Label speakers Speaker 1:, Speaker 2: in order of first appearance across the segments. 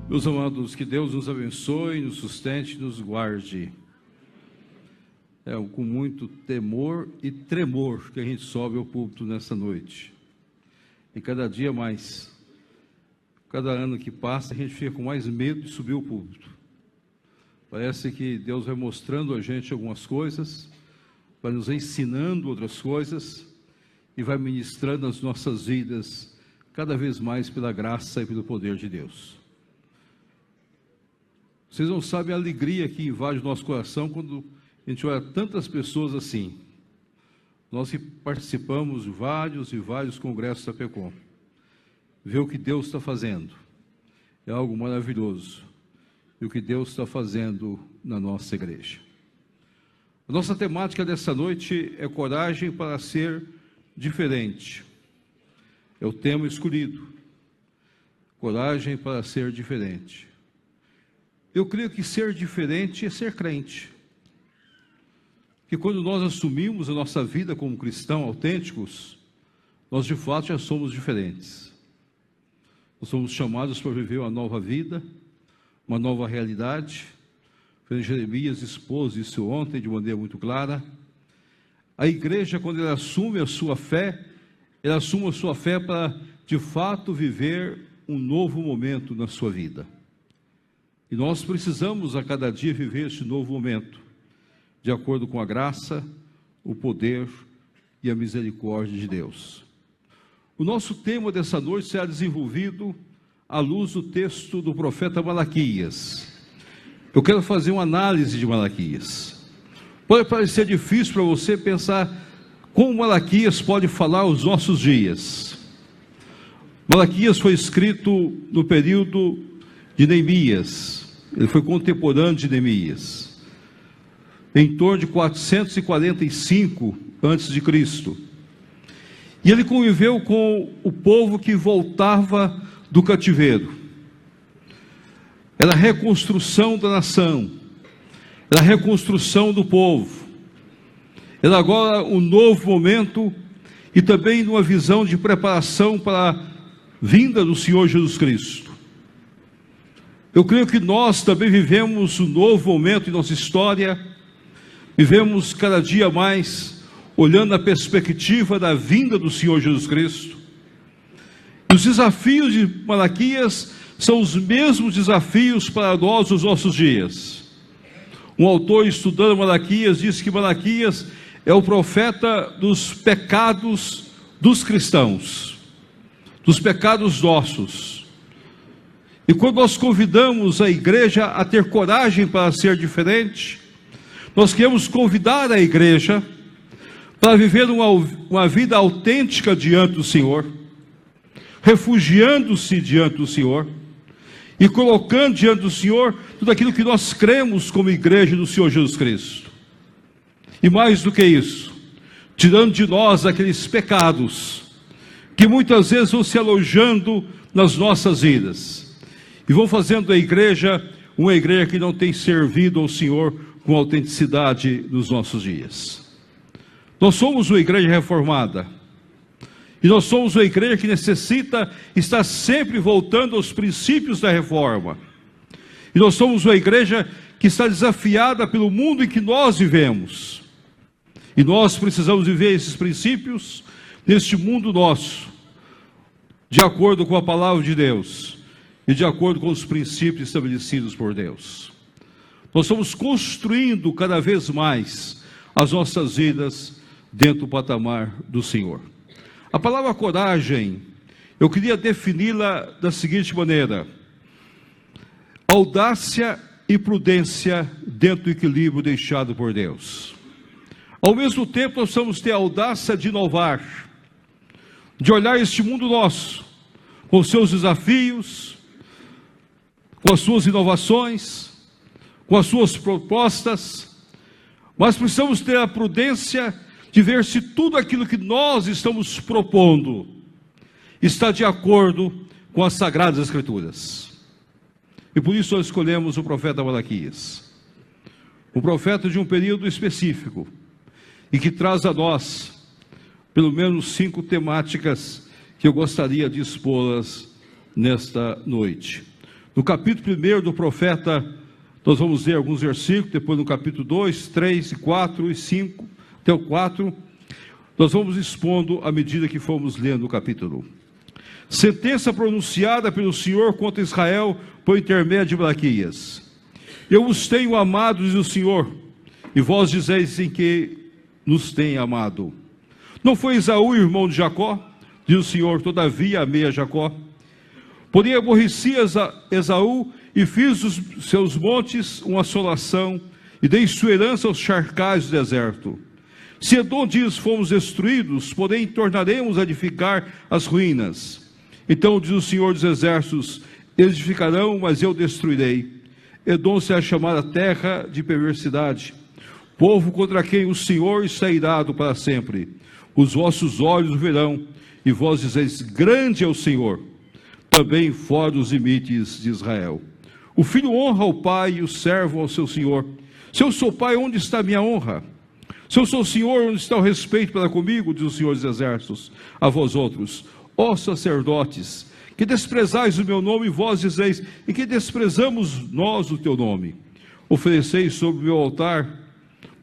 Speaker 1: Meus amados, que Deus nos abençoe, nos sustente e nos guarde. É com muito temor e tremor que a gente sobe ao púlpito nessa noite. E cada dia mais, cada ano que passa, a gente fica com mais medo de subir ao púlpito. Parece que Deus vai mostrando a gente algumas coisas, vai nos ensinando outras coisas e vai ministrando as nossas vidas cada vez mais pela graça e pelo poder de Deus. Vocês não sabem a alegria que invade o nosso coração quando a gente olha tantas pessoas assim. Nós que participamos de vários e vários congressos da PECOM, ver o que Deus está fazendo é algo maravilhoso. E o que Deus está fazendo na nossa igreja. A nossa temática dessa noite é coragem para ser diferente. É o tema escolhido. Coragem para ser diferente. Eu creio que ser diferente é ser crente. Que quando nós assumimos a nossa vida como cristãos autênticos, nós de fato já somos diferentes. Nós somos chamados para viver uma nova vida, uma nova realidade. Jeremias expôs isso ontem de maneira muito clara. A igreja, quando ela assume a sua fé, ela assume a sua fé para de fato viver um novo momento na sua vida. E nós precisamos a cada dia viver esse novo momento, de acordo com a graça, o poder e a misericórdia de Deus. O nosso tema dessa noite será desenvolvido à luz do texto do profeta Malaquias. Eu quero fazer uma análise de Malaquias. Pode parecer difícil para você pensar como Malaquias pode falar aos nossos dias. Malaquias foi escrito no período de Neemias. Ele foi contemporâneo de Neemias, em torno de 445 a.C. E ele conviveu com o povo que voltava do cativeiro. Era a reconstrução da nação, era a reconstrução do povo. Era agora um novo momento e também uma visão de preparação para a vinda do Senhor Jesus Cristo. Eu creio que nós também vivemos um novo momento em nossa história, vivemos cada dia mais olhando a perspectiva da vinda do Senhor Jesus Cristo. E os desafios de Malaquias são os mesmos desafios para nós nos nossos dias. Um autor estudando Malaquias disse que Malaquias é o profeta dos pecados dos cristãos, dos pecados nossos. E quando nós convidamos a igreja a ter coragem para ser diferente, nós queremos convidar a igreja para viver uma vida autêntica diante do Senhor, refugiando-se diante do Senhor e colocando diante do Senhor tudo aquilo que nós cremos como igreja do Senhor Jesus Cristo. E mais do que isso, tirando de nós aqueles pecados que muitas vezes vão se alojando nas nossas vidas e vão fazendo a igreja uma igreja que não tem servido ao Senhor com autenticidade nos nossos dias. Nós somos uma igreja reformada. E nós somos uma igreja que necessita estar sempre voltando aos princípios da reforma. E nós somos uma igreja que está desafiada pelo mundo em que nós vivemos. E nós precisamos viver esses princípios neste mundo nosso, de acordo com a palavra de Deus e de acordo com os princípios estabelecidos por Deus. Nós estamos construindo cada vez mais as nossas vidas dentro do patamar do Senhor. A palavra coragem, eu queria defini-la da seguinte maneira: audácia e prudência dentro do equilíbrio deixado por Deus. Ao mesmo tempo, nós precisamos ter a audácia de inovar, de olhar este mundo nosso, com os seus desafios, com as suas inovações, com as suas propostas, mas precisamos ter a prudência de ver se tudo aquilo que nós estamos propondo está de acordo com as Sagradas Escrituras. E por isso nós escolhemos o profeta Malaquias, um profeta de um período específico, e que traz a nós pelo menos 5 temáticas que eu gostaria de expô-las nesta noite. No capítulo 1 do profeta, nós vamos ler alguns versículos, depois no capítulo 2, 3, 4 e 5, até o 4, nós vamos expondo à medida que formos lendo o capítulo. Sentença pronunciada pelo Senhor contra Israel por intermédio de Malaquias. Eu os tenho amado, diz o Senhor, e vós dizeis em que nos tem amado. Não foi Esaú irmão de Jacó? Diz o Senhor, todavia amei a Jacó. Porém aborreci Esaú e fiz dos seus montes uma assolação e dei sua herança aos charcais do deserto. Se Edom diz, fomos destruídos, porém tornaremos a edificar as ruínas. Então diz o Senhor dos exércitos, eles edificarão, mas eu destruirei. Edom será chamada terra de perversidade, povo contra quem o Senhor está irado para sempre. Os vossos olhos o verão, e vós dizeis, grande é o Senhor, também fora dos limites de Israel. O filho honra o pai e o servo ao seu senhor. Se eu sou pai, onde está a minha honra? Se eu sou senhor, onde está o respeito para comigo, diz o Senhor dos exércitos, a vós outros, ó sacerdotes, que desprezais o meu nome, e vós dizeis, em que desprezamos nós o teu nome? Ofereceis sobre o meu altar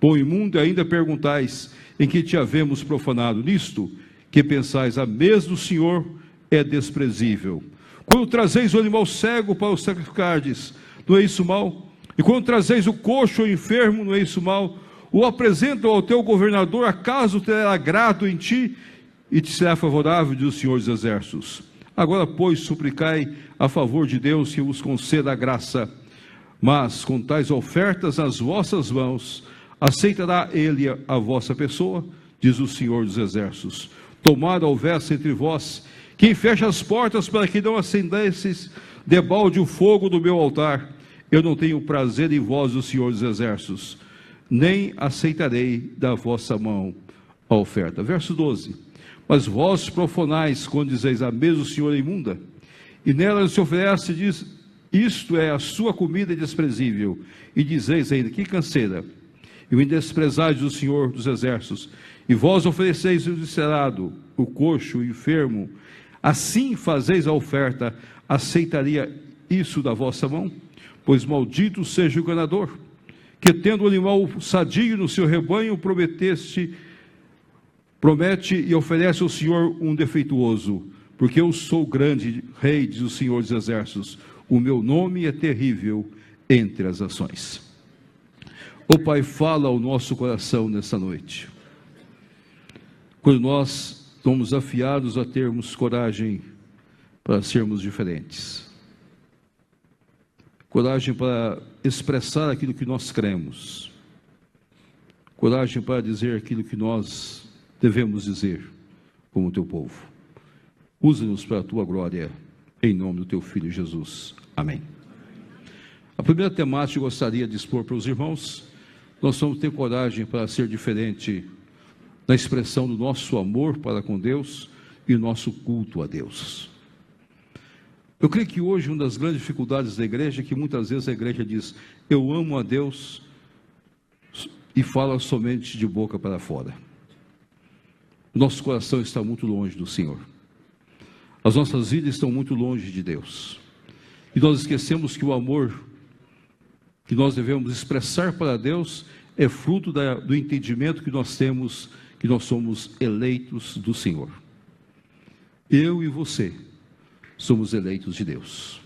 Speaker 1: pão imundo, e ainda perguntais, em que te havemos profanado? Nisto que pensais, a mesa do Senhor é desprezível. Quando trazeis o animal cego para o sacrificardes, não é isso mal? E quando trazeis o coxo ou enfermo, não é isso mal? O apresentam ao teu governador, acaso terá agrado em ti, e te será favorável, diz o Senhor dos exércitos. Agora, pois, suplicai a favor de Deus que vos conceda a graça, mas com tais ofertas nas vossas mãos, aceitará ele a vossa pessoa, diz o Senhor dos exércitos. Tomara houvesse entre vós quem fecha as portas para que não acendesseis debalde o fogo do meu altar. Eu não tenho prazer em vós, o Senhor dos exércitos, nem aceitarei da vossa mão a oferta. Verso 12. Mas vós profanais, quando dizeis, a mesa do Senhor é imunda, e nela se oferece, diz, isto é a sua comida desprezível, e dizeis ainda, que canseira, e o desprezais do Senhor dos exércitos, e vós ofereceis o descerrado, o coxo, o enfermo, assim fazeis a oferta, aceitaria isso da vossa mão? Pois maldito seja o enganador, que tendo o animal sadio no seu rebanho, promete e oferece ao Senhor um defeituoso, porque eu sou grande rei, diz o Senhor dos exércitos, o meu nome é terrível entre as nações. O Pai, fala ao nosso coração nessa noite, quando nós somos afiados a termos coragem para sermos diferentes, coragem para expressar aquilo que nós cremos, coragem para dizer aquilo que nós devemos dizer como teu povo. Usa-nos para a tua glória, em nome do teu Filho Jesus. Amém. A primeira temática que eu gostaria de expor para os irmãos, nós vamos ter coragem para ser diferente na expressão do nosso amor para com Deus e o nosso culto a Deus. Eu creio que hoje uma das grandes dificuldades da igreja é que muitas vezes a igreja diz, eu amo a Deus, e fala somente de boca para fora. Nosso coração está muito longe do Senhor. As nossas vidas estão muito longe de Deus. E nós esquecemos que o amor que nós devemos expressar para Deus é fruto do entendimento que nós temos, que nós somos eleitos do Senhor. Eu e você somos eleitos de Deus.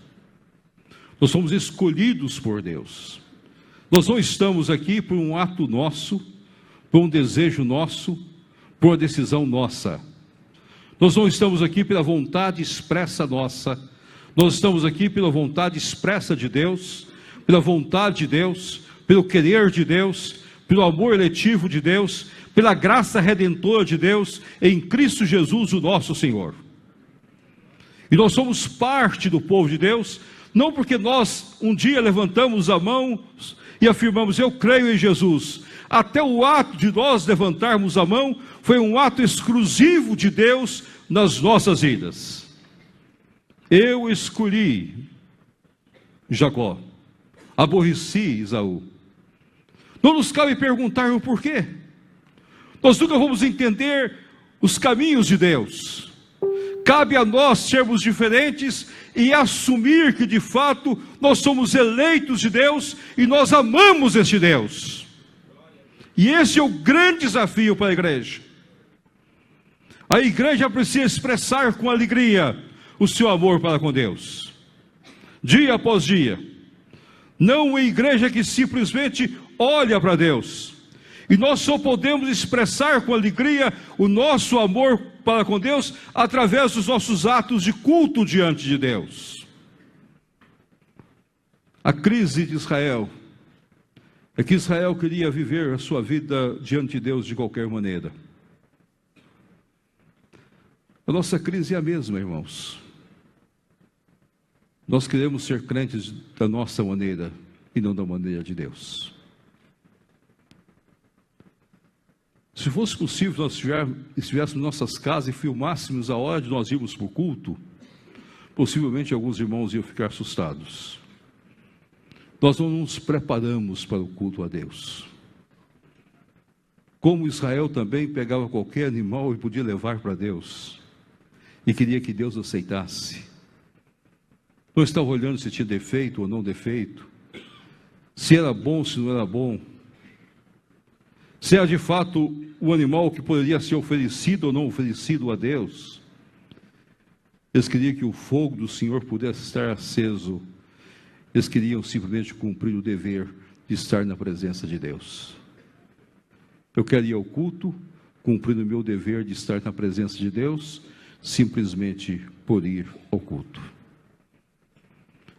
Speaker 1: Nós somos escolhidos por Deus. Nós não estamos aqui por um ato nosso, por um desejo nosso, por uma decisão nossa. Nós não estamos aqui pela vontade expressa nossa. Nós estamos aqui pela vontade expressa de Deus, pela vontade de Deus, pelo querer de Deus, pelo amor eletivo de Deus, pela graça redentora de Deus, em Cristo Jesus, o nosso Senhor. E nós somos parte do povo de Deus, não porque nós um dia levantamos a mão e afirmamos, eu creio em Jesus. Até o ato de nós levantarmos a mão foi um ato exclusivo de Deus nas nossas vidas. Eu escolhi Jacó, aborreci Esaú. Não nos cabe perguntar o porquê. Nós nunca vamos entender os caminhos de Deus. Cabe a nós sermos diferentes e assumir que de fato nós somos eleitos de Deus e nós amamos este Deus. E esse é o grande desafio para a igreja. A igreja precisa expressar com alegria o seu amor para com Deus, dia após dia. Não uma igreja que simplesmente olha para Deus. E nós só podemos expressar com alegria o nosso amor para com Deus através dos nossos atos de culto diante de Deus. A crise de Israel é que Israel queria viver a sua vida diante de Deus de qualquer maneira. A nossa crise é a mesma, irmãos. Nós queremos ser crentes da nossa maneira e não da maneira de Deus. Se fosse possível nós estivéssemos em nossas casas e filmássemos a hora de nós irmos para o culto, possivelmente alguns irmãos iam ficar assustados. Nós não nos preparamos para o culto a Deus. Como Israel também pegava qualquer animal e podia levar para Deus, e queria que Deus aceitasse. Não estava olhando se tinha defeito ou não defeito, se era bom, se não era bom, se era de fato o animal que poderia ser oferecido ou não oferecido a Deus. Eles queriam que o fogo do Senhor pudesse estar aceso. Eles queriam simplesmente cumprir o dever de estar na presença de Deus. Eu quero ir ao culto, cumprindo o meu dever de estar na presença de Deus, simplesmente por ir ao culto.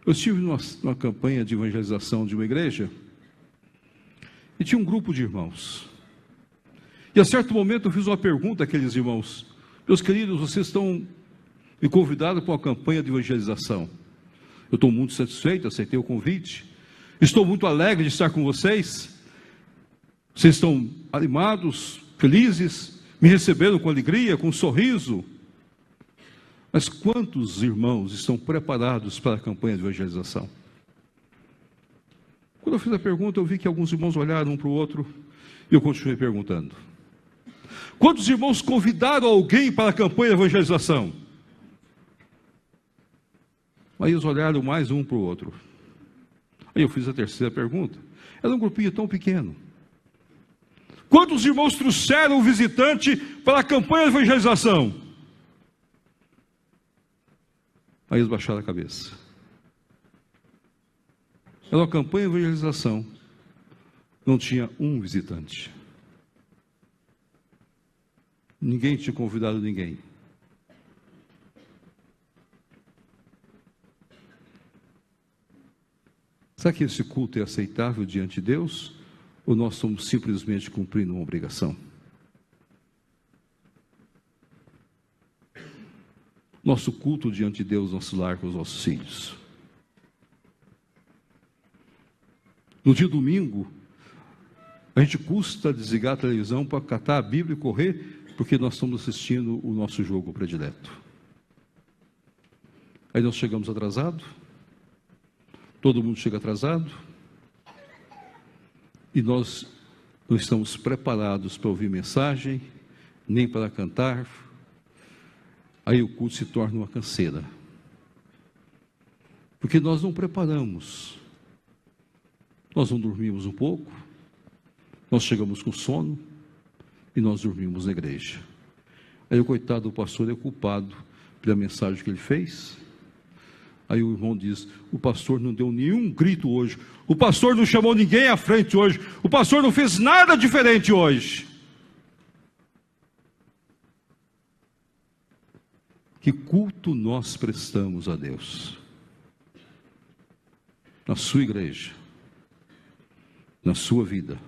Speaker 1: Eu estive numa campanha de evangelização de uma igreja, e tinha um grupo de irmãos. E a certo momento eu fiz uma pergunta àqueles irmãos: meus queridos, vocês estão me convidados para uma campanha de evangelização. Eu estou muito satisfeito, aceitei o convite. Estou muito alegre de estar com vocês. Vocês estão animados, felizes, me receberam com alegria, com um sorriso. Mas quantos irmãos estão preparados para a campanha de evangelização? Quando eu fiz a pergunta, eu vi que alguns irmãos olharam um para o outro, e eu continuei perguntando: quantos irmãos convidaram alguém para a campanha de evangelização? Aí eles olharam mais um para o outro. Aí eu fiz a terceira pergunta. Era um grupinho tão pequeno. Quantos irmãos trouxeram o visitante para a campanha de evangelização? Aí eles baixaram a cabeça. Era uma campanha de evangelização. Não tinha um visitante. Ninguém tinha convidado ninguém. Será que esse culto é aceitável diante de Deus? Ou nós estamos simplesmente cumprindo uma obrigação? Nosso culto diante de Deus, nosso lar com os nossos filhos. No dia domingo, a gente custa desligar a televisão para catar a Bíblia e correr, porque nós estamos assistindo o nosso jogo predileto. Aí nós chegamos atrasados, todo mundo chega atrasado, e nós não estamos preparados para ouvir mensagem, nem para cantar. Aí o culto se torna uma canseira, porque nós não preparamos, nós não dormimos um pouco, nós chegamos com sono e nós dormimos na igreja. Aí o coitado do pastor é culpado pela mensagem que ele fez. Aí o irmão diz: o pastor não deu nenhum grito hoje, o pastor não chamou ninguém à frente hoje, o pastor não fez nada diferente hoje. Que culto nós prestamos a Deus? Na sua igreja, na sua vida.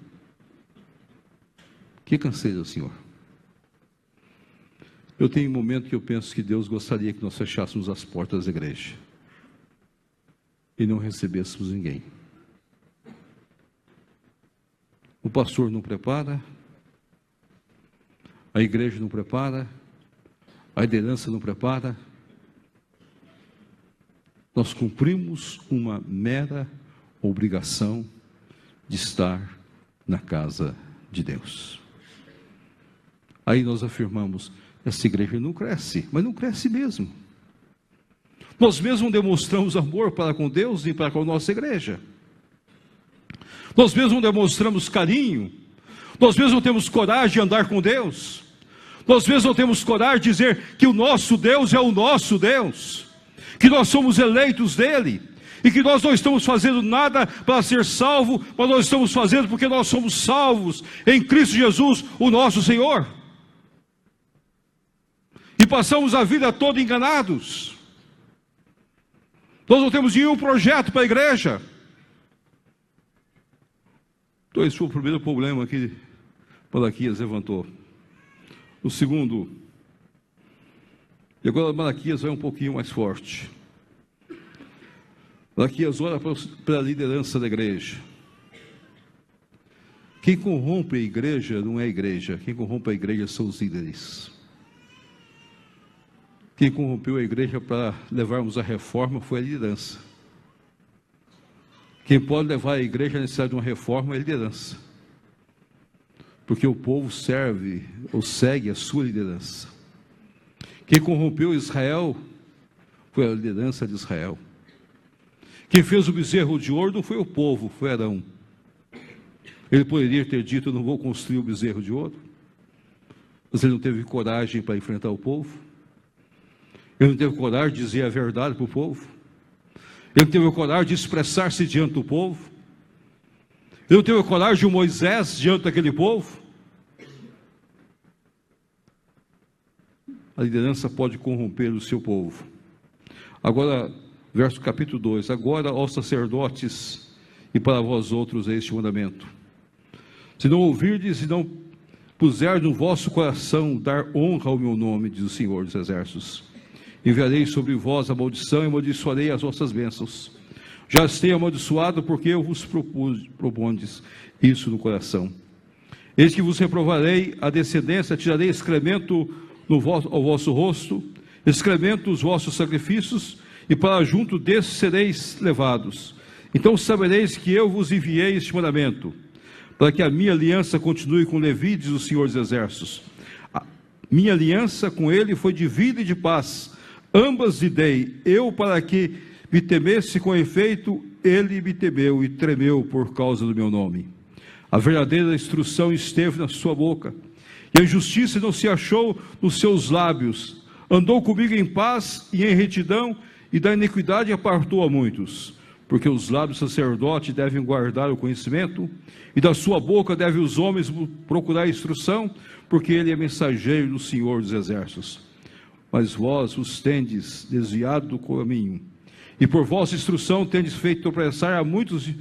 Speaker 1: Que canseira, Senhor. Eu tenho um momento que eu penso que Deus gostaria que nós fechássemos as portas da igreja e não recebêssemos ninguém. O pastor não prepara, a igreja não prepara, a liderança não prepara. Nós cumprimos uma mera obrigação de estar na casa de Deus. Aí nós afirmamos: essa igreja não cresce, mas não cresce mesmo. Nós mesmos não demonstramos amor para com Deus e para com a nossa igreja. Nós mesmos não demonstramos carinho. Nós mesmos não temos coragem de andar com Deus. Nós mesmos não temos coragem de dizer que o nosso Deus é o nosso Deus, que nós somos eleitos dele, e que nós não estamos fazendo nada para ser salvo, mas nós estamos fazendo porque nós somos salvos em Cristo Jesus, o nosso Senhor. E passamos a vida toda enganados. Nós não temos nenhum projeto para a igreja. Então esse foi o primeiro problema que Malaquias levantou. O segundo, e agora Malaquias vai um pouquinho mais forte. Malaquias ora para a liderança da igreja. Quem corrompe a igreja não é a igreja, quem corrompe a igreja são os líderes. Quem corrompeu a igreja para levarmos a reforma foi a liderança. Quem pode levar a igreja à necessidade de uma reforma é a liderança. Porque o povo serve ou segue a sua liderança. Quem corrompeu Israel foi a liderança de Israel. Quem fez o bezerro de ouro não foi o povo, foi Arão. Ele poderia ter dito: eu não vou construir o bezerro de ouro. Mas ele não teve coragem para enfrentar o povo. Ele não teve coragem de dizer a verdade para o povo. Ele não teve coragem de expressar-se diante do povo. Ele não teve coragem de Moisés diante daquele povo. A liderança pode corromper o seu povo. Agora, verso capítulo 2. Agora, aos sacerdotes, e para vós outros é este mandamento: se não ouvirdes e não puserdes no vosso coração dar honra ao meu nome, diz o Senhor dos Exércitos, enviarei sobre vós a maldição e amaldiçoarei as vossas bênçãos. Já as tenho amaldiçoado, porque eu vos propondes isso no coração. Eis que vos reprovarei a descendência, tirarei excremento ao vosso rosto, excremento os vossos sacrifícios, e para junto desses sereis levados. Então sabereis que eu vos enviei este mandamento, para que a minha aliança continue com Levi, diz o Senhor dos Exércitos. A minha aliança com ele foi de vida e de paz, ambas lhe dei, eu para que me temesse, com efeito, ele me temeu e tremeu por causa do meu nome. A verdadeira instrução esteve na sua boca, e a injustiça não se achou nos seus lábios. Andou comigo em paz e em retidão, e da iniquidade apartou a muitos. Porque os lábios do sacerdote devem guardar o conhecimento, e da sua boca devem os homens procurar instrução, porque ele é mensageiro do Senhor dos Exércitos. Mas vós os tendes desviado do caminho, e por vossa instrução tendes feito tropeçar a muitos, e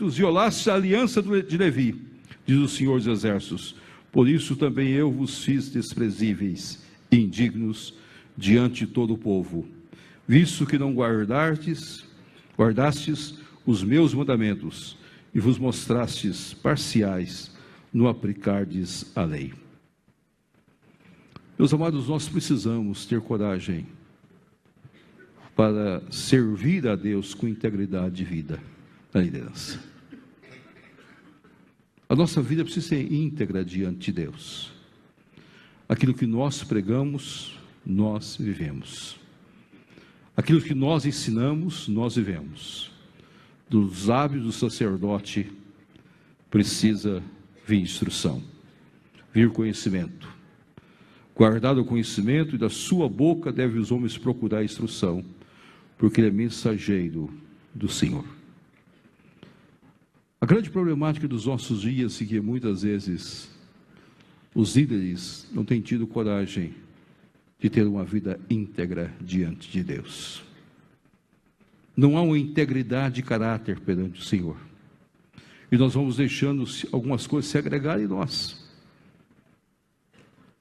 Speaker 1: violastes a aliança de Levi, diz o Senhor dos Exércitos. Por isso também eu vos fiz desprezíveis e indignos diante de todo o povo, visto que não guardastes os meus mandamentos, e vos mostrastes parciais no aplicardes a lei. Meus amados, nós precisamos ter coragem para servir a Deus com integridade de vida na liderança. A nossa vida precisa ser íntegra diante de Deus. Aquilo que nós pregamos, nós vivemos. Aquilo que nós ensinamos, nós vivemos. Dos lábios do sacerdote precisa vir instrução, vir conhecimento. Guardado o conhecimento, e da sua boca devem os homens procurar instrução, porque ele é mensageiro do Senhor. A grande problemática dos nossos dias é que muitas vezes os líderes não têm tido coragem de ter uma vida íntegra diante de Deus. Não há uma integridade de caráter perante o Senhor. E nós vamos deixando algumas coisas se agregarem em nós.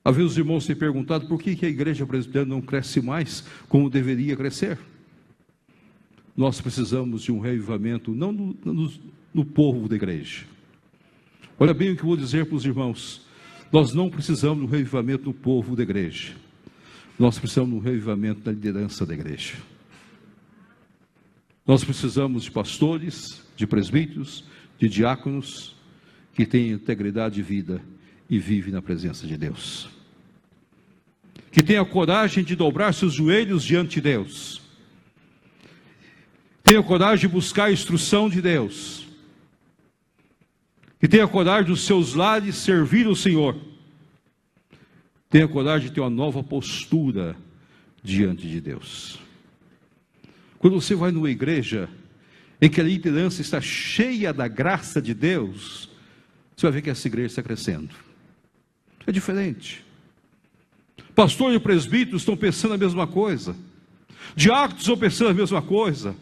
Speaker 1: Às vezes os irmãos têm perguntado por que a igreja presbiteriana não cresce mais como deveria crescer. Nós precisamos de um reavivamento, não no povo da igreja. Olha bem o que eu vou dizer para os irmãos. Nós não precisamos de um reavivamento no povo da igreja. Nós precisamos de um reavivamento da liderança da igreja. Nós precisamos de pastores, de presbíteros, de diáconos, que tenham integridade de vida e vivem na presença de Deus. que tenha coragem de dobrar seus joelhos diante de Deus, tenha coragem de buscar a instrução de Deus, que tenha coragem dos seus lares servir o Senhor, tenha coragem de ter uma nova postura diante de Deus. Quando você vai numa igreja em que a liderança está cheia da graça de Deus, você vai ver que essa igreja está crescendo. É diferente. Pastor e presbíteros estão pensando a mesma coisa. Diáconos estão pensando a mesma coisa.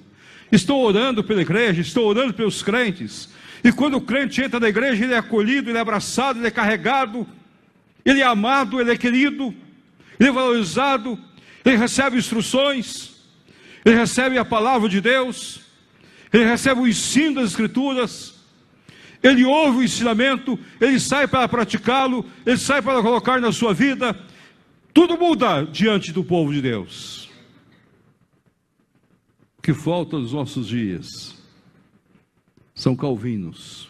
Speaker 1: Estão orando pela igreja, estão orando pelos crentes. E quando o crente entra na igreja, ele é acolhido, ele é abraçado, ele é carregado, ele é amado, ele é querido, ele é valorizado, ele recebe instruções, ele recebe a palavra de Deus, ele recebe o ensino das Escrituras, ele ouve o ensinamento, ele sai para praticá-lo, ele sai para colocar na sua vida. Tudo muda diante do povo de Deus. O que falta nos nossos dias são calvinos.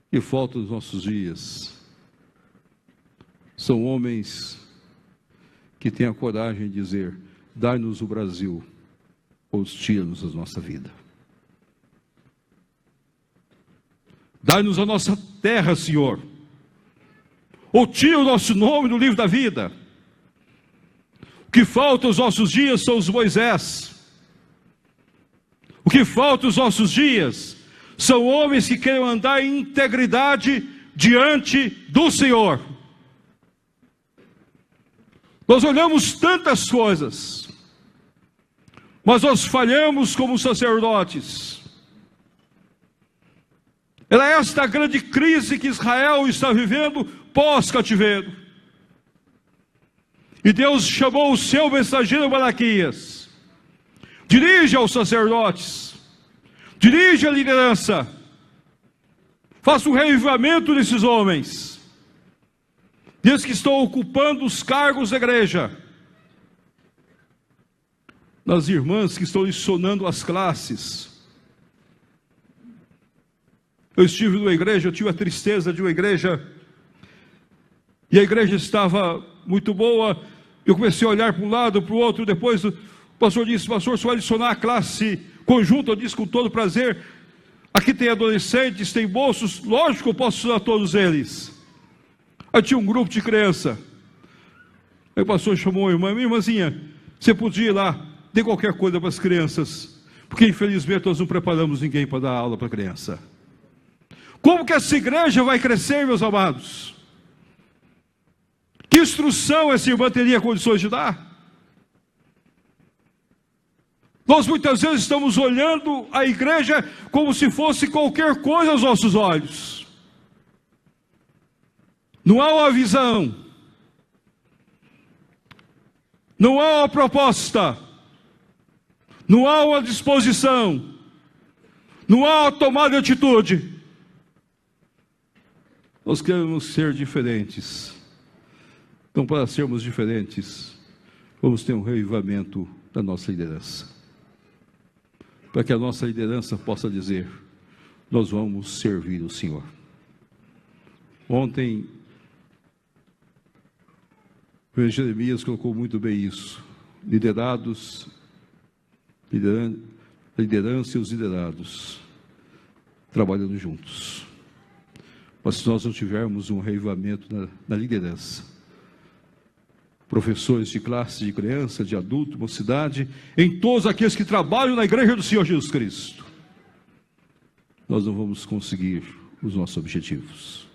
Speaker 1: O que falta nos nossos dias são homens que têm a coragem de dizer: dai-nos o Brasil, ou tira-nos da nossa vida. Dai-nos a nossa terra, Senhor, ou tira o nosso nome do livro da vida. O que falta aos nossos dias são os Moisés. O que falta aos nossos dias são homens que querem andar em integridade diante do Senhor. Nós olhamos tantas coisas, mas nós falhamos como sacerdotes. Era esta a grande crise que Israel está vivendo pós-cativeiro. E Deus chamou o seu mensageiro Malaquias. Dirige aos sacerdotes, dirige a liderança, faça um reavivamento desses homens, desses que estão ocupando os cargos da igreja, das irmãs que estão licionando as classes. Eu estive numa igreja, eu tive a tristeza de uma igreja, e a igreja estava muito boa. Eu comecei a olhar para um lado, para o outro. Depois o pastor disse: pastor, você vai licionar a classe conjunta? Eu disse com todo prazer. Aqui tem adolescentes, tem moços, lógico que eu posso licionar todos eles. Aí tinha um grupo de criança. Aí o pastor chamou a irmã: minha irmãzinha, você podia ir lá, dê qualquer coisa para as crianças, porque infelizmente nós não preparamos ninguém para dar aula para a criança. Como que essa igreja vai crescer, meus amados? Que instrução essa irmã teria condições de dar? Nós muitas vezes estamos olhando a igreja como se fosse qualquer coisa aos nossos olhos. Não há uma visão, não há uma proposta, não há uma disposição, não há uma tomada de atitude. Nós queremos ser diferentes. Então, para sermos diferentes, vamos ter um reavivamento da nossa liderança. Para que a nossa liderança possa dizer: nós vamos servir o Senhor. Ontem, o Jeremias colocou muito bem isso. Liderança e os liderados trabalhando juntos. Mas se nós não tivermos um reavivamento na liderança, professores de classe, de criança, de adulto, mocidade, em todos aqueles que trabalham na igreja do Senhor Jesus Cristo, nós não vamos conseguir os nossos objetivos.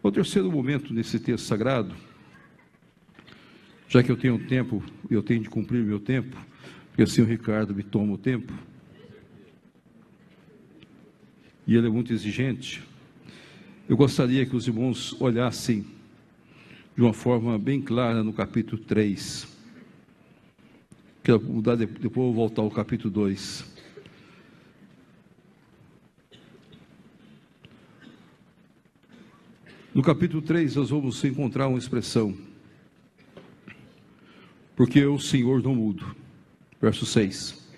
Speaker 1: O terceiro momento nesse texto sagrado, já que eu tenho tempo, eu tenho de cumprir meu tempo, porque assim o Ricardo me toma o tempo, e ele é muito exigente. Eu gostaria que os irmãos olhassem de uma forma bem clara no capítulo 3. Quero mudar, depois eu vou voltar ao capítulo 2. No capítulo 3 nós vamos encontrar uma expressão: porque o Senhor não muda. Verso 6.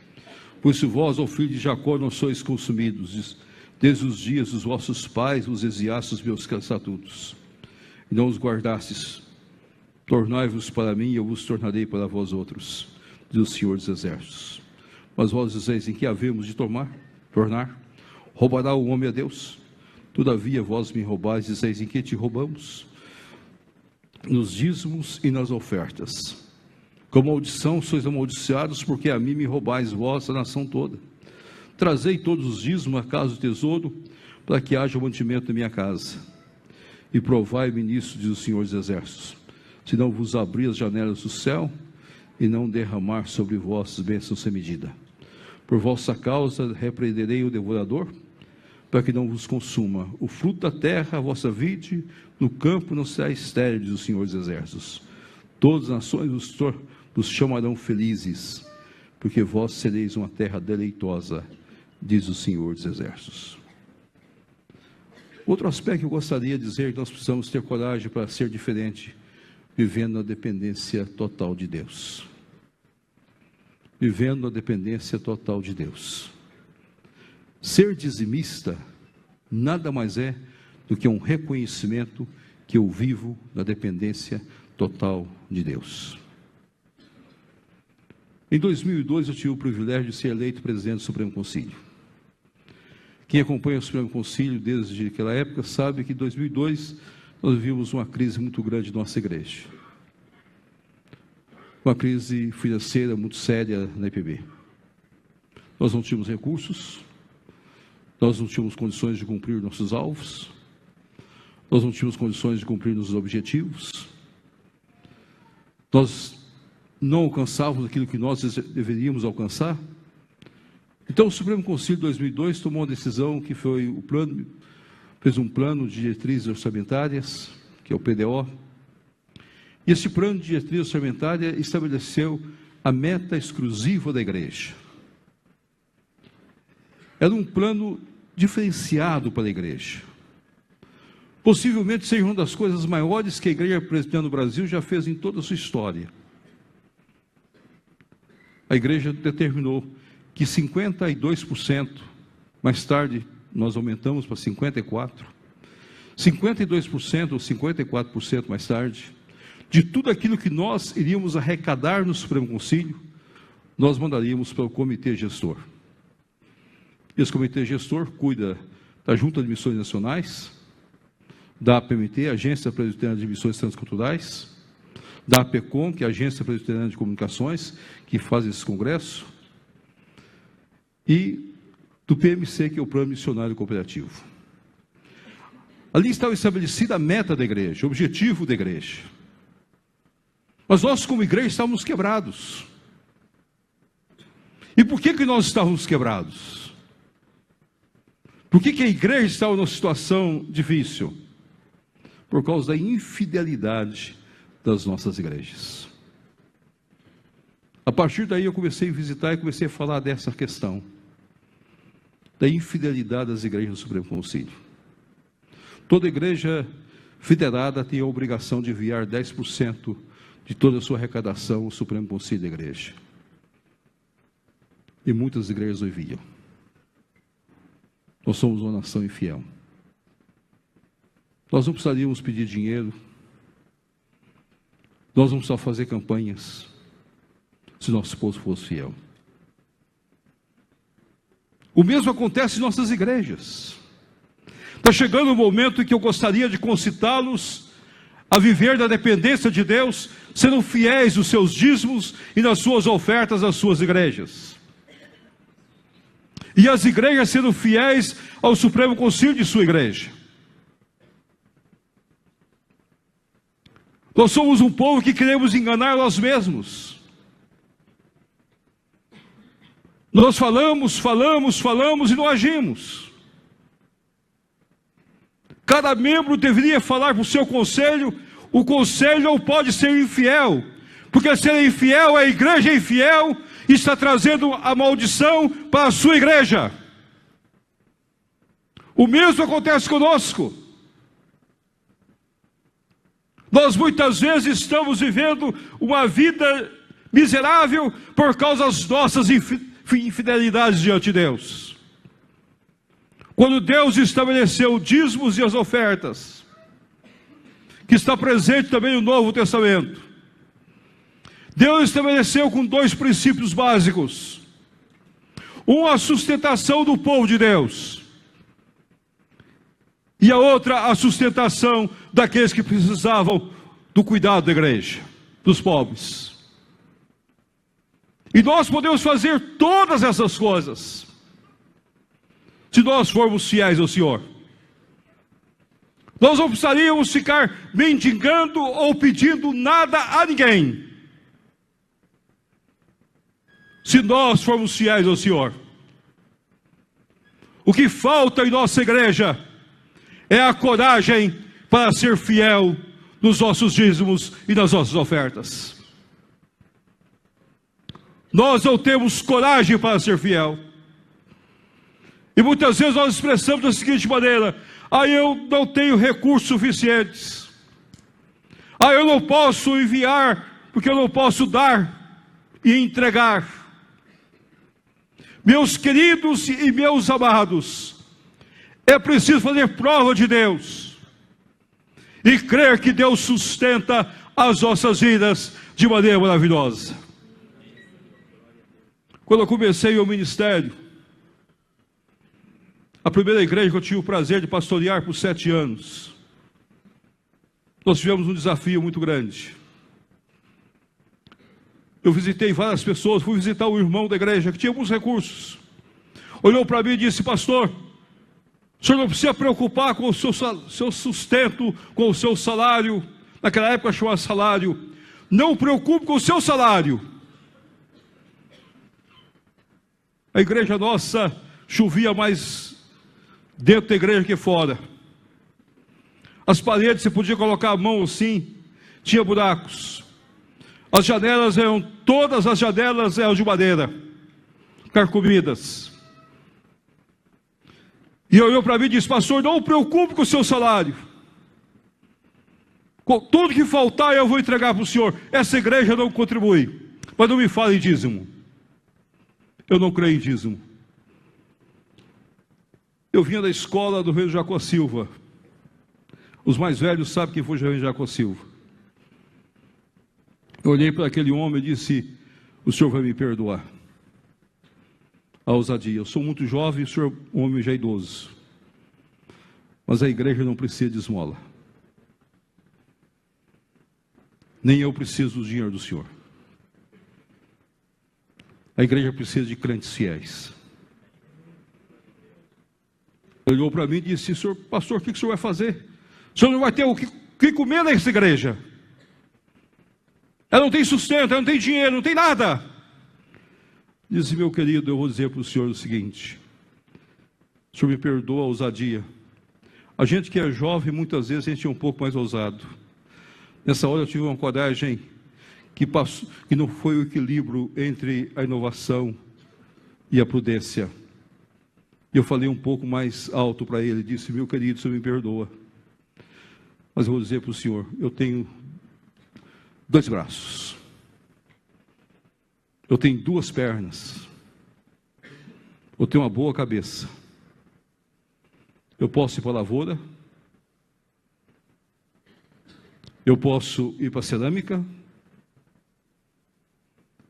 Speaker 1: Pois se vós, ó filho de Jacó, não sois consumidos, desde os dias dos vossos pais vos expiastes os meus estatutos, e não os guardastes, Tornai-vos para mim, e eu vos tornarei para vós outros, diz o Senhor dos Exércitos. Mas vós dizeis: em que havemos de tornar? Roubará o homem a Deus? Todavia vós me roubais, dizeis: em que te roubamos? Nos dízimos e nas ofertas. Com maldição sois amaldiçoados, porque a mim me roubais vós, a nação toda. Trazei todos os dízimos à casa do tesouro, para que haja o mantimento da minha casa. E provai-me nisso, diz o Senhor dos Exércitos, se não vos abrir as janelas do céu, e não derramar sobre vós bênçãos sem medida. Por vossa causa repreenderei o devorador, para que não vos consuma o fruto da terra, a vossa vide, no campo não será estéril, diz o Senhor dos Exércitos. Todas as nações vos chamarão felizes, porque vós sereis uma terra deleitosa, diz o Senhor dos Exércitos. Outro aspecto que eu gostaria de dizer, que nós precisamos ter coragem para ser diferente, vivendo na dependência total de Deus. Vivendo na dependência total de Deus. Ser dizimista nada mais é do que um reconhecimento que eu vivo na dependência total de Deus. Em 2002 eu tive o privilégio de ser eleito presidente do Supremo Conselho. Quem acompanha o Supremo Conselho desde aquela época sabe que em 2002 nós vivimos uma crise muito grande na nossa igreja. Uma crise financeira muito séria na IPB. Nós não tínhamos recursos, nós não tínhamos condições de cumprir nossos alvos, nós não tínhamos condições de cumprir nossos objetivos, nós não alcançávamos aquilo que nós deveríamos alcançar. Então o Supremo Conselho de 2002 tomou uma decisão que foi fez um plano de diretrizes orçamentárias, que é o PDO, e esse plano de diretriz orçamentária estabeleceu a meta exclusiva da igreja. Era um plano diferenciado para a igreja. Possivelmente seja uma das coisas maiores que a Igreja Presbiteriana no Brasil já fez em toda a sua história. A igreja determinou que 52%, mais tarde nós aumentamos para 54%, 52% ou 54% mais tarde, de tudo aquilo que nós iríamos arrecadar no Supremo Conselho, nós mandaríamos para o Comitê Gestor. Esse Comitê Gestor cuida da Junta de Missões Nacionais, da APMT, Agência Presbiteriana de Missões Transculturais, da APECOM, que é a Agência Presbiteriana de Comunicações, que faz esse congresso, e do PMC, que é o Plano Missionário Cooperativo. Ali estava estabelecida a meta da igreja, o objetivo da igreja. Mas nós, como igreja, estávamos quebrados. E por que nós estávamos quebrados? Por que a igreja estava numa situação difícil? Por causa da infidelidade das nossas igrejas. A partir daí eu comecei a visitar e comecei a falar dessa questão, da infidelidade das igrejas do Supremo Conselho. Toda igreja federada tem a obrigação de enviar 10% de toda a sua arrecadação ao Supremo Conselho da igreja. E muitas igrejas o enviam. Nós somos uma nação infiel. Nós não precisaríamos pedir dinheiro, nós não precisamos fazer campanhas, se nosso povo fosse fiel. O mesmo acontece em nossas igrejas. Está chegando o momento em que eu gostaria de concitá-los a viver da dependência de Deus, sendo fiéis nos seus dízimos e nas suas ofertas às suas igrejas. E as igrejas sendo fiéis ao Supremo Conselho de sua igreja. Nós somos um povo que queremos enganar nós mesmos. Nós falamos e não agimos. Cada membro deveria falar para o seu conselho, o conselho não pode ser infiel, porque ser infiel, a igreja é infiel, e está trazendo a maldição para a sua igreja. O mesmo acontece conosco. Nós muitas vezes estamos vivendo uma vida miserável por causa das nossas infidelidades diante de Deus. Quando Deus estabeleceu dízimos e as ofertas, que está presente também no Novo Testamento. Deus estabeleceu com dois princípios básicos. Um, a sustentação do povo de Deus. E a outra, a sustentação daqueles que precisavam do cuidado da igreja, dos pobres. E nós podemos fazer todas essas coisas, se nós formos fiéis ao Senhor. Nós não precisaríamos ficar mendigando ou pedindo nada a ninguém, se nós formos fiéis ao Senhor. O que falta em nossa igreja é a coragem para ser fiel nos nossos dízimos e nas nossas ofertas. Nós não temos coragem para ser fiel. E muitas vezes nós expressamos da seguinte maneira: eu não tenho recursos suficientes. Eu não posso enviar, porque eu não posso dar e entregar. Meus queridos e meus amados, é preciso fazer prova de Deus e crer que Deus sustenta as nossas vidas de maneira maravilhosa. Quando eu comecei o ministério, a primeira igreja que eu tive o prazer de pastorear por 7 anos, nós tivemos um desafio muito grande. Eu visitei várias pessoas, fui visitar um irmão da igreja que tinha alguns recursos. Olhou para mim e disse: pastor, o senhor não precisa preocupar com o seu sustento, com o seu salário. Naquela época chamava salário. Não preocupe com o seu salário. A igreja nossa chovia mais dentro da igreja que fora. As paredes você podia colocar a mão assim, tinha buracos. As janelas todas as janelas eram de madeira, carcomidas. E olhou para mim e disse: pastor, não preocupe com o seu salário. Com tudo que faltar eu vou entregar para o senhor. Essa igreja não contribui. Mas não me fale em dízimo. Eu não creio em dízimo. Eu vinha da escola do Reverendo Jacó Silva. Os mais velhos sabem quem foi o Reverendo Jacó Silva. Eu olhei para aquele homem e disse: o senhor vai me perdoar a ousadia. Eu sou muito jovem, o senhor é um homem já idoso. Mas a igreja não precisa de esmola. Nem eu preciso do dinheiro do senhor. A igreja precisa de crentes fiéis. Ele olhou para mim e disse: senhor pastor, o que o senhor vai fazer? O senhor não vai ter o que comer nessa igreja. Ela não tem sustento, ela não tem dinheiro, não tem nada. Disse: meu querido, eu vou dizer para o senhor o seguinte: o senhor me perdoa a ousadia. A gente que é jovem, muitas vezes a gente é um pouco mais ousado. Nessa hora eu tive uma coragem que não foi o equilíbrio entre a inovação e a prudência. Eu falei um pouco mais alto para ele, disse: meu querido, o senhor me perdoa, mas eu vou dizer para o senhor, eu tenho 2 braços, eu tenho 2 pernas, eu tenho uma boa cabeça, eu posso ir para a lavoura, eu posso ir para a cerâmica,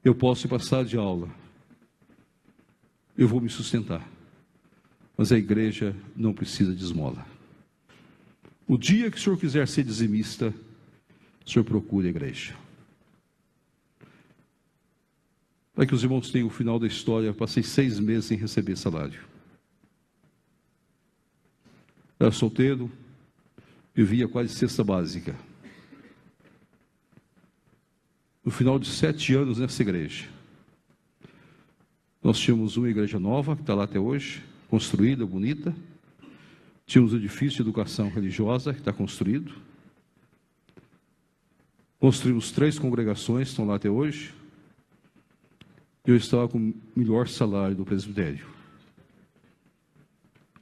Speaker 1: eu posso ir para a sala de aula, eu vou me sustentar, mas a igreja não precisa de esmola. O dia que o senhor quiser ser dizimista, o senhor procure a igreja. Para que os irmãos tenham o final da história, passei 6 meses sem receber salário. Era solteiro, vivia quase cesta básica. No final de 7 anos nessa igreja, nós tínhamos uma igreja nova, que está lá até hoje, construída, bonita. Tínhamos um edifício de educação religiosa, que está construído. Construímos 3 congregações, estão lá até hoje. Eu estava com o melhor salário do presbitério.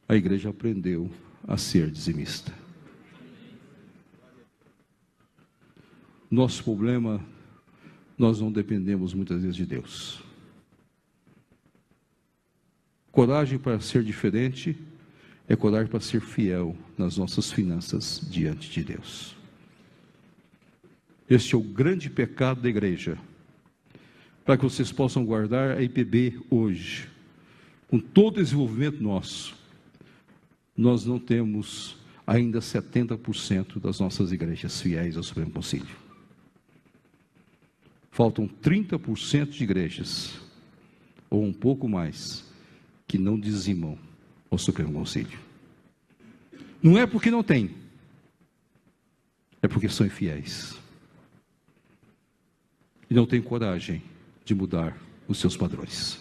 Speaker 1: A igreja aprendeu a ser dizimista. Nosso problema, nós não dependemos muitas vezes de Deus. Coragem para ser diferente é coragem para ser fiel nas nossas finanças diante de Deus. Este é o grande pecado da igreja. Para que vocês possam guardar a IPB hoje, com todo o desenvolvimento nosso, nós não temos ainda 70% das nossas igrejas fiéis ao Supremo Concílio. Faltam 30% de igrejas, ou um pouco mais, que não dizimam ao Supremo Concílio. Não é porque não tem, é porque são infiéis. E não têm coragem de mudar os seus padrões.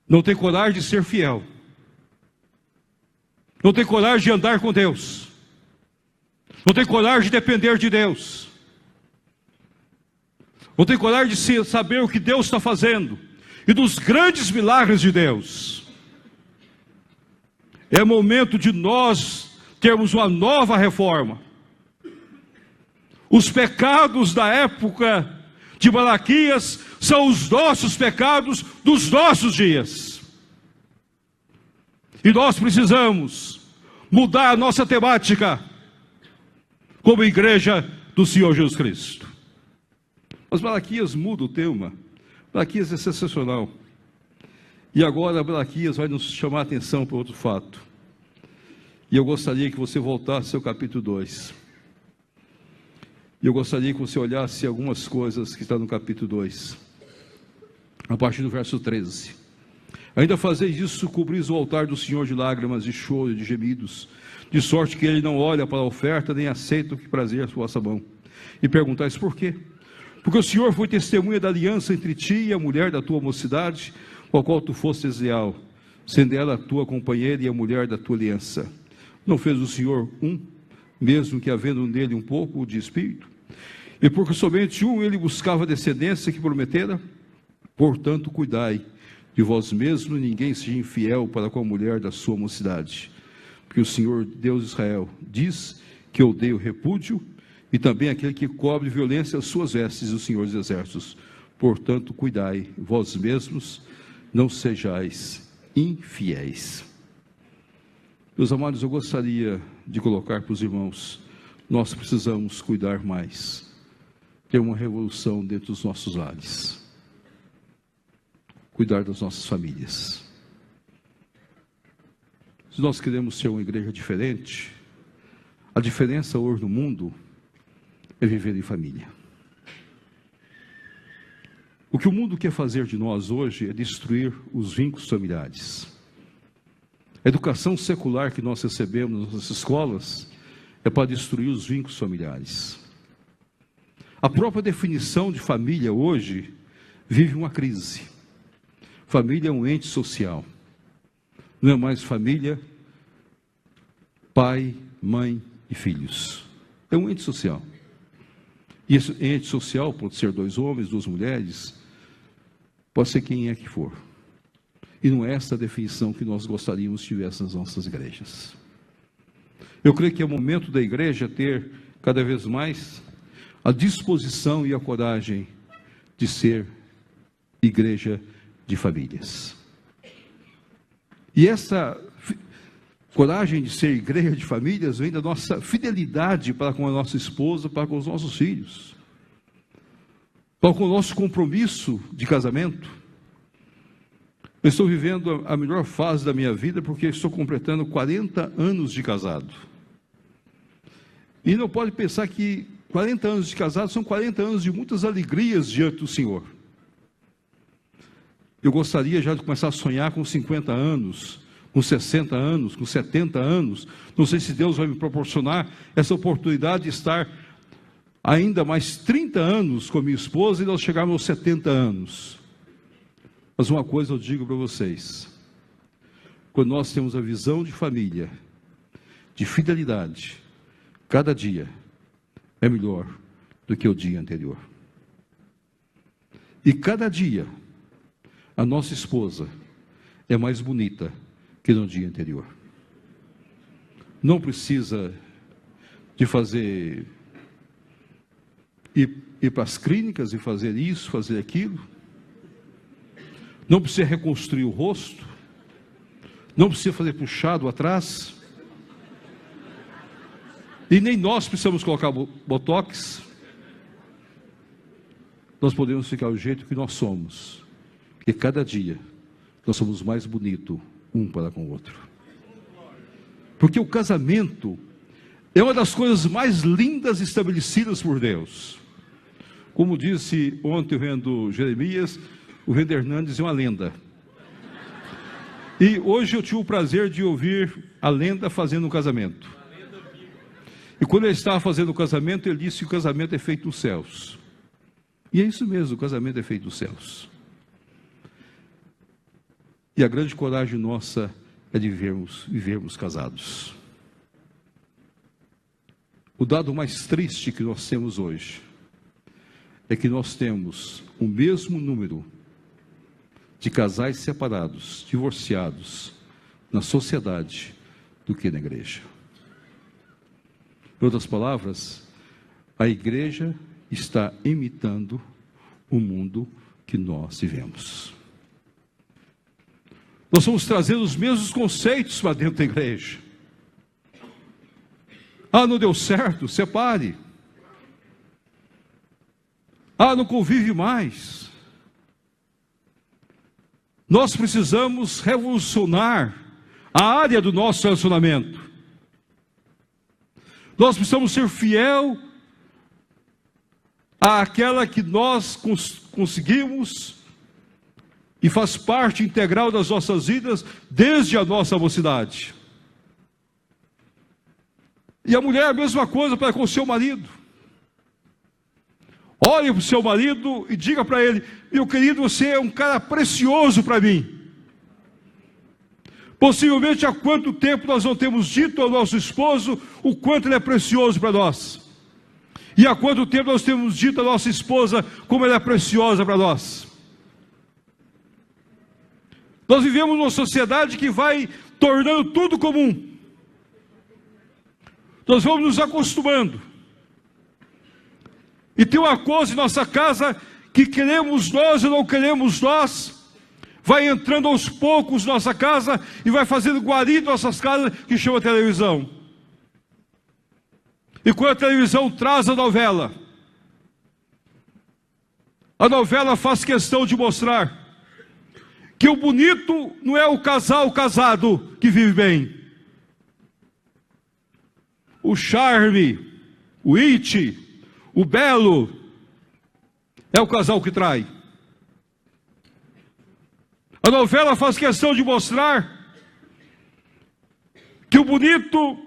Speaker 1: Não tem coragem de ser fiel. Não tem coragem de andar com Deus. Não tem coragem de depender de Deus. Não tem coragem de saber o que Deus está fazendo e dos grandes milagres de Deus. É momento de nós termos uma nova reforma. Os pecados da época de Malaquias são os nossos pecados dos nossos dias. E nós precisamos mudar a nossa temática como igreja do Senhor Jesus Cristo. Mas Malaquias muda o tema. Malaquias é sensacional. E agora Malaquias vai nos chamar a atenção para outro fato. E eu gostaria que você voltasse ao capítulo 2. E eu gostaria que você olhasse algumas coisas que estão no capítulo 2. A partir do verso 13. Ainda fazeis isso, cobris o altar do Senhor de lágrimas, de choro e de gemidos, de sorte que ele não olha para a oferta, nem aceita o que prazer a vossa mão. E perguntais por quê? Porque o Senhor foi testemunha da aliança entre ti e a mulher da tua mocidade, com a qual tu fostes leal, sendo ela a tua companheira e a mulher da tua aliança. Não fez o Senhor mesmo que havendo nele um pouco de espírito? E porque somente ele buscava a descendência que prometera? Portanto, cuidai de vós mesmos, ninguém seja infiel para com a mulher da sua mocidade. Porque o Senhor Deus de Israel diz que odeia o repúdio, e também aquele que cobre violência as suas vestes, o Senhor dos Exércitos. Portanto, cuidai vós mesmos, não sejais infiéis. Meus amados, eu gostaria de colocar para os irmãos, nós precisamos cuidar mais, ter uma revolução dentro dos nossos lares, cuidar das nossas famílias. Se nós queremos ser uma igreja diferente, a diferença hoje no mundo é viver em família. O que o mundo quer fazer de nós hoje é destruir os vínculos familiares. A educação secular que nós recebemos nas nossas escolas é para destruir os vínculos familiares. A própria definição de família hoje vive uma crise. Família é um ente social. Não é mais família, pai, mãe e filhos. É um ente social. E esse ente social pode ser 2 homens, 2 mulheres, pode ser quem é que for. E não é essa a definição que nós gostaríamos que tivesse nas nossas igrejas. Eu creio que é o momento da igreja ter cada vez mais a disposição e a coragem de ser igreja de famílias. E essa coragem de ser igreja de famílias vem da nossa fidelidade para com a nossa esposa, para com os nossos filhos, para com o nosso compromisso de casamento. Eu estou vivendo a melhor fase da minha vida porque estou completando 40 anos de casado. E não pode pensar que 40 anos de casado são 40 anos de muitas alegrias diante do Senhor. Eu gostaria já de começar a sonhar com 50 anos, com 60 anos, com 70 anos. Não sei se Deus vai me proporcionar essa oportunidade de estar ainda mais 30 anos com a minha esposa e nós chegarmos aos 70 anos. Mas uma coisa eu digo para vocês, quando nós temos a visão de família, de fidelidade, cada dia é melhor do que o dia anterior. E cada dia, a nossa esposa é mais bonita que no dia anterior. Não precisa de ir para as clínicas e fazer isso, fazer aquilo. Não precisa reconstruir o rosto. Não precisa fazer puxado atrás. E nem nós precisamos colocar botox. Nós podemos ficar do jeito que nós somos. Porque cada dia nós somos mais bonitos um para com o outro. Porque o casamento é uma das coisas mais lindas estabelecidas por Deus. Como disse ontem vendo Jeremias, o Render Hernandes é uma lenda. E hoje eu tive o prazer de ouvir a lenda fazendo um casamento. E quando ele estava fazendo o casamento, ele disse que o casamento é feito nos céus. E é isso mesmo, o casamento é feito nos céus. E a grande coragem nossa é de vivermos casados. O dado mais triste que nós temos hoje é que nós temos o mesmo número de casais separados, divorciados, na sociedade, do que na igreja. Em outras palavras, a igreja está imitando o mundo que nós vivemos. Nós vamos trazendo os mesmos conceitos para dentro da igreja. Ah, não deu certo, separe. Ah, não convive mais. Nós precisamos revolucionar a área do nosso relacionamento. Nós precisamos ser fiel àquela que nós conseguimos e faz parte integral das nossas vidas desde a nossa mocidade. E a mulher é a mesma coisa para com o seu marido. Olhe para o seu marido e diga para ele: meu querido, você é um cara precioso para mim. Possivelmente há quanto tempo nós não temos dito ao nosso esposo o quanto ele é precioso para nós. E há quanto tempo nós temos dito à nossa esposa como ela é preciosa para nós. Nós vivemos numa sociedade que vai tornando tudo comum. Nós vamos nos acostumando. E tem uma coisa em nossa casa que queremos nós e não queremos nós, vai entrando aos poucos na nossa casa e vai fazendo guarida em nossas casas, que chama televisão. E quando a televisão traz a novela faz questão de mostrar que o bonito não é o casal casado que vive bem. O charme, o it, o belo, é o casal que trai. A novela faz questão de mostrar que o bonito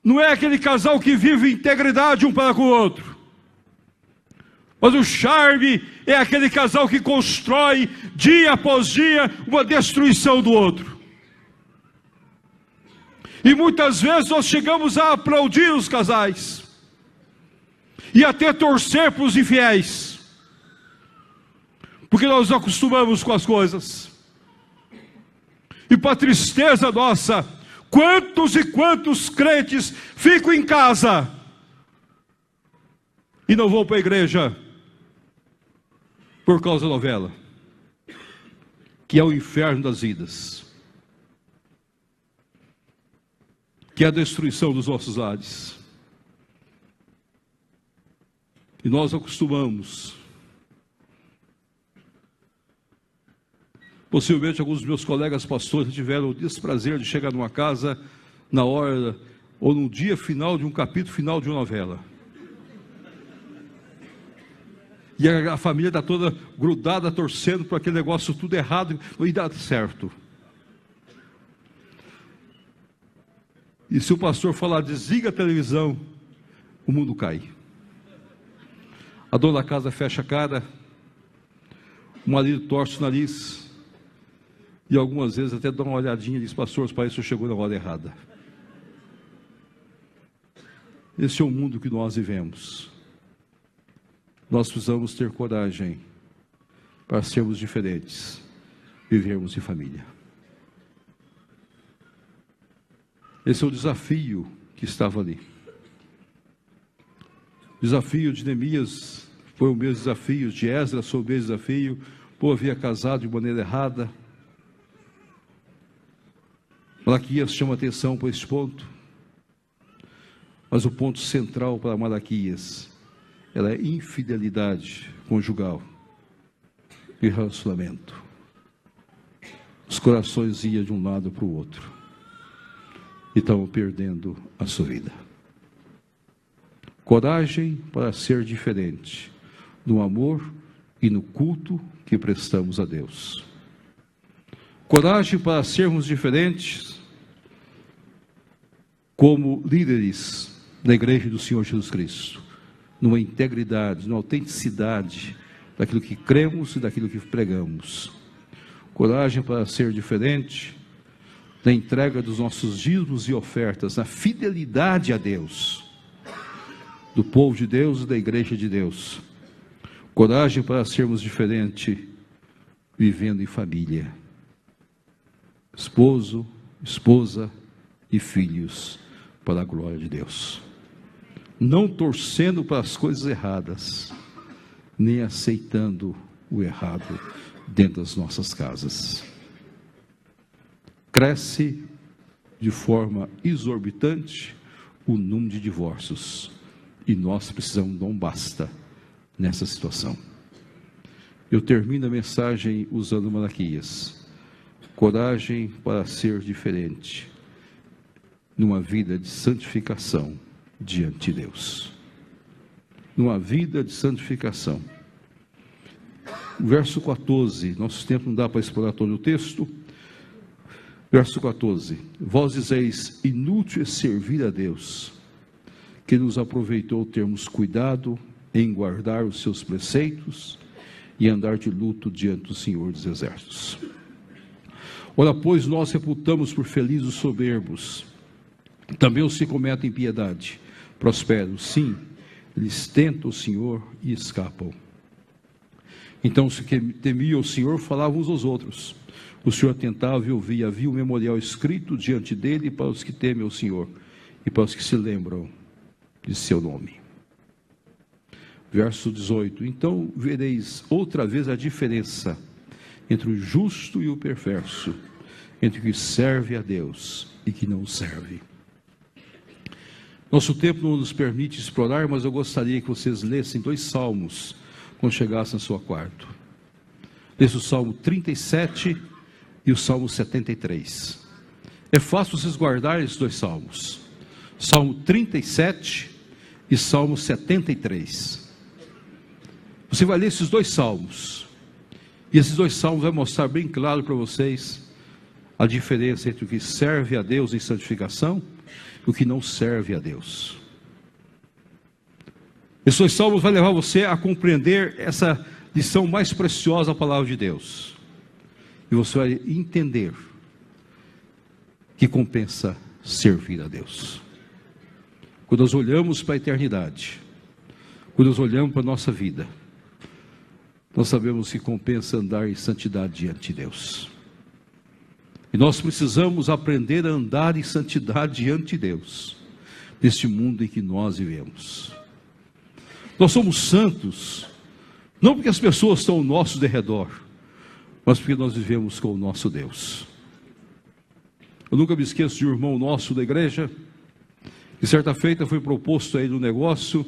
Speaker 1: não é aquele casal que vive integridade um para com o outro. Mas o charme é aquele casal que constrói dia após dia uma destruição do outro. E muitas vezes nós chegamos a aplaudir os casais e até torcer para os infiéis, porque nós nos acostumamos com as coisas. E para tristeza nossa, quantos e quantos crentes ficam em casa e não vão para a igreja por causa da novela, que é o inferno das vidas, que é a destruição dos nossos lares. E nós acostumamos. Possivelmente alguns dos meus colegas pastores tiveram o desprazer de chegar numa casa na hora ou no dia final de um capítulo final de uma novela. E a família está toda grudada, torcendo para aquele negócio tudo errado e dá certo. E se o pastor falar, desliga a televisão, o mundo cai. A dona da casa fecha a cara, o marido torce o nariz, e algumas vezes até dá uma olhadinha e diz: pastor, parece que eu chegou na hora errada. Esse é o mundo que nós vivemos. Nós precisamos ter coragem para sermos diferentes, vivermos em família. Esse é o desafio que estava ali. O desafio de Neemias foi o mesmo desafio, de Esdras foi o mesmo desafio. O povo havia casado de maneira errada. Malaquias chama atenção para esse ponto. Mas o ponto central para Malaquias, ela é infidelidade conjugal e relacionamento. Os corações iam de um lado para o outro e estavam perdendo a sua vida. Coragem para ser diferente no amor e no culto que prestamos a Deus. Coragem para sermos diferentes como líderes da igreja do Senhor Jesus Cristo, numa integridade, numa autenticidade daquilo que cremos e daquilo que pregamos. Coragem para ser diferente na entrega dos nossos dízimos e ofertas, na fidelidade a Deus, do povo de Deus e da igreja de Deus. Coragem para sermos diferentes vivendo em família. Esposo, esposa e filhos para a glória de Deus. Não torcendo para as coisas erradas, nem aceitando o errado dentro das nossas casas. Cresce de forma exorbitante o número de divórcios. E nós precisamos dar um basta nessa situação. Eu termino a mensagem usando Malaquias. Coragem para ser diferente, numa vida de santificação diante de Deus. Numa vida de santificação. Verso 14, nosso tempo não dá para explorar todo o texto. Verso 14: Vós dizeis, inútil é servir a Deus, que nos aproveitou termos cuidado em guardar os seus preceitos e andar de luto diante do Senhor dos Exércitos. Ora, pois, nós reputamos por felizes os soberbos, também os que cometem impiedade, prosperam, sim, eles tentam o Senhor e escapam. Então os que temiam o Senhor falavam uns aos outros. O Senhor atentava e ouvia, havia um memorial escrito diante dele para os que temem o Senhor e para os que se lembram de seu nome. Verso 18: Então vereis outra vez a diferença entre o justo e o perverso, entre o que serve a Deus e que não serve. Nosso tempo não nos permite explorar, mas eu gostaria que vocês lessem 2 salmos quando chegassem no seu quarto. Lesse o Salmo 37 e o Salmo 73. É fácil vocês guardarem esses 2 salmos. Salmo 37 e Salmo 73. Você vai ler esses 2 salmos. E esses 2 salmos vão mostrar bem claro para vocês a diferença entre o que serve a Deus em santificação e o que não serve a Deus. Esses 2 salmos vão levar você a compreender essa lição mais preciosa da palavra de Deus. E você vai entender que compensa servir a Deus. Quando nós olhamos para a eternidade, quando nós olhamos para a nossa vida, nós sabemos que compensa andar em santidade diante de Deus. E nós precisamos aprender a andar em santidade diante de Deus, neste mundo em que nós vivemos. Nós somos santos, não porque as pessoas estão ao nosso derredor, mas porque nós vivemos com o nosso Deus. Eu nunca me esqueço de um irmão nosso da igreja, que certa feita foi proposto a ele um negócio,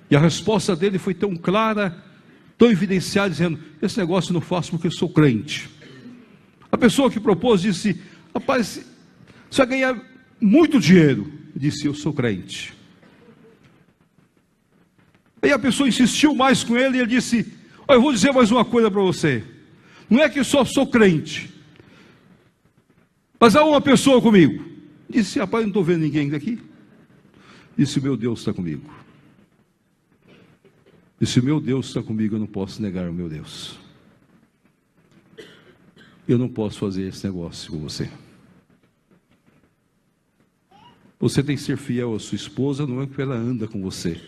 Speaker 1: e a resposta dele foi tão clara, tão evidenciada, dizendo: esse negócio eu não faço porque eu sou crente. A pessoa que propôs disse: rapaz, você vai ganhar muito dinheiro. Eu disse: eu sou crente. Aí a pessoa insistiu mais com ele e ele disse: olha, eu vou dizer mais uma coisa para você. Não é que eu só sou crente, mas há uma pessoa comigo. Disse: rapaz, não estou vendo ninguém daqui. Disse: meu Deus está comigo. E se o meu Deus está comigo, eu não posso negar o meu Deus. Eu não posso fazer esse negócio com você. Você tem que ser fiel à sua esposa, não é porque ela anda com você,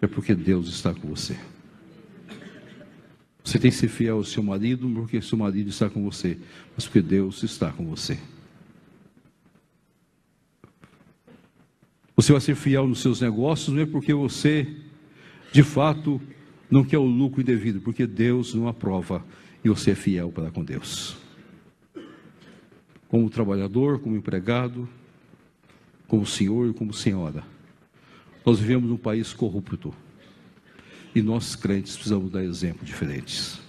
Speaker 1: é porque Deus está com você. Você tem que ser fiel ao seu marido, não porque seu marido está com você, mas porque Deus está com você. Você vai ser fiel nos seus negócios, não é porque você, de fato, não quer o lucro indevido, porque Deus não aprova e você é fiel para com Deus. Como trabalhador, como empregado, como senhor e como senhora, Nós vivemos num país corrupto. E nós, crentes, precisamos dar exemplos diferentes.